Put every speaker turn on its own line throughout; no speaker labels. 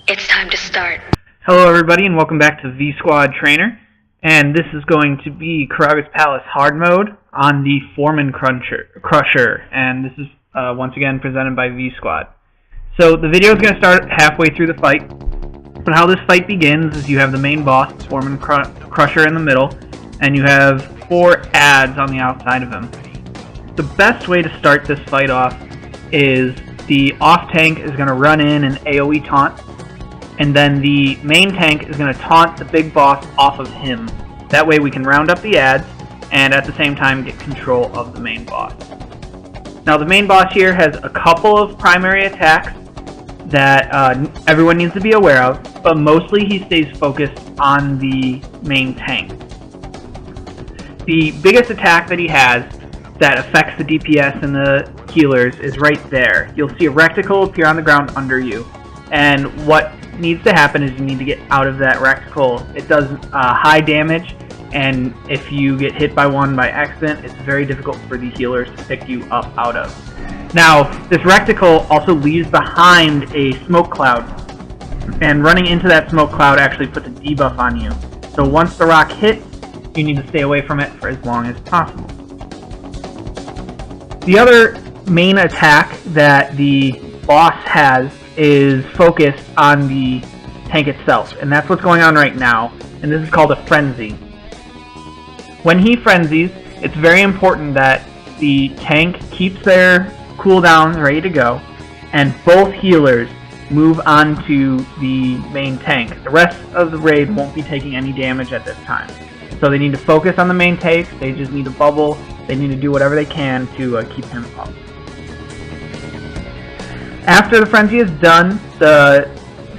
It's time to start.
Hello everybody and welcome back to V-Squad Trainer, and this is going to be Karaga's Palace hard mode on the Foreman Crusher, and this is once again presented by V-Squad. So the video is going to start halfway through the fight, but how this fight begins is you have the main boss, Foreman Crusher, in the middle, and you have 4 adds on the outside of him. The best way to start this fight off is the off tank is going to run in and AoE taunt, and then the main tank is going to taunt the big boss off of him. That way we can round up the adds and at the same time get control of the main boss. Now the main boss here has a couple of primary attacks that everyone needs to be aware of, but mostly he stays focused on the main tank. The biggest attack that he has that affects the DPS and the healers is right there. You'll see a reticle appear on the ground under you, and what needs to happen is you need to get out of that reticle. It does high damage, and if you get hit by one by accident, it's very difficult for the healers to pick you up out of. Now, this reticle also leaves behind a smoke cloud, and running into that smoke cloud actually puts a debuff on you. So once the rock hits, you need to stay away from it for as long as possible. The other main attack that the boss has is focused on the tank itself, and that's what's going on right now, and this is called a frenzy. When he frenzies, it's very important that the tank keeps their cooldowns ready to go, and both healers move on to the main tank. The rest of the raid won't be taking any damage at this time, so they need to focus on the main tank. They just need to bubble. They need to do whatever they can to keep him up. After the frenzy is done, the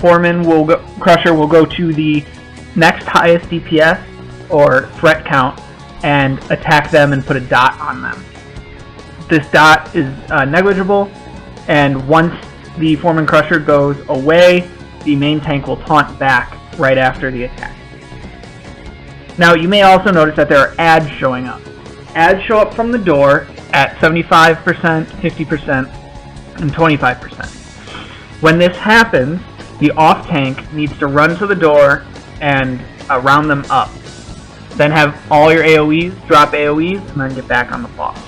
Crusher will go to the next highest DPS or threat count and attack them and put a dot on them. This dot is negligible, and once the Foreman Crusher goes away, the main tank will taunt back right after the attack. Now you may also notice that there are adds showing up. Adds show up from the door at 75%, 50%, and 25%. When this happens, the off tank needs to run to the door and round them up. Then have all your AoEs, drop AoEs, and then get back on the boss.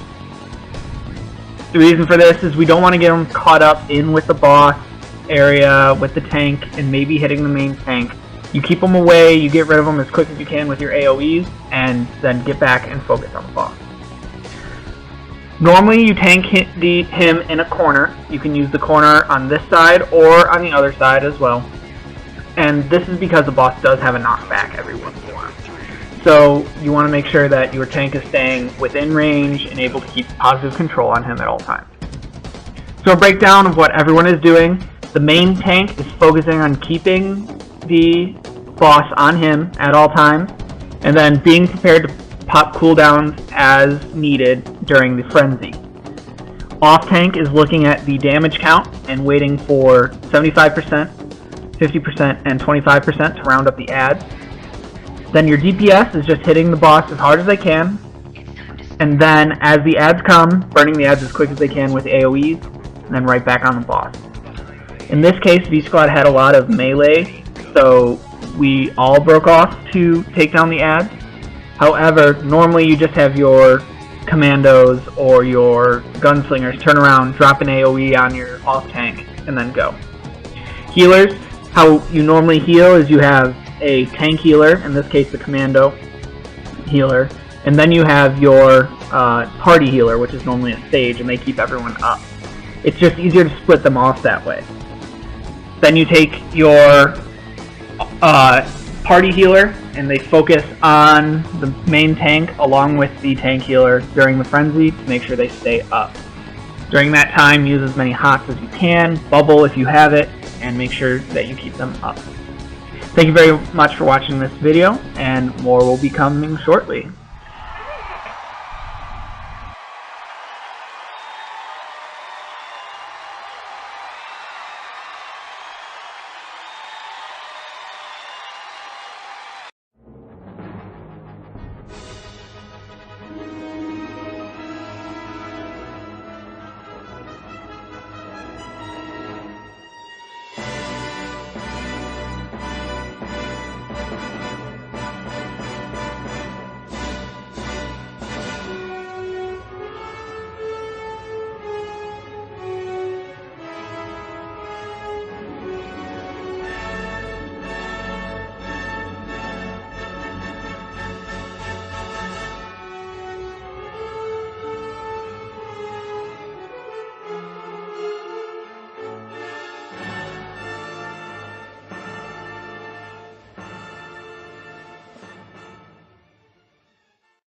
The reason for this is we don't want to get them caught up in with the boss area, with the tank, and maybe hitting the main tank. You keep them away, you get rid of them as quick as you can with your AoEs, and then get back and focus on the boss. Normally you tank him in a corner. You can use the corner on this side or on the other side as well. And this is because the boss does have a knockback every once in a while. So you want to make sure that your tank is staying within range and able to keep positive control on him at all times. So a breakdown of what everyone is doing. The main tank is focusing on keeping the boss on him at all times, and then being prepared to pop cooldowns as needed during the frenzy. Off tank is looking at the damage count and waiting for 75%, 50%, and 25% to round up the adds. Then your DPS is just hitting the boss as hard as they can, and then as the adds come, burning the adds as quick as they can with AoEs, and then right back on the boss. In this case, V-Squad had a lot of melee, so we all broke off to take down the adds. However, normally you just have your commandos or your gunslingers turn around, drop an AoE on your off tank, and then go. Healers, how you normally heal is you have a tank healer, in this case the commando healer, and then you have your party healer, which is normally a sage, and they keep everyone up. It's just easier to split them off that way. Then you take your party healer, and they focus on the main tank along with the tank healer during the frenzy to make sure they stay up. During that time, use as many hots as you can, bubble if you have it, and make sure that you keep them up. Thank you very much for watching this video, and more will be coming shortly.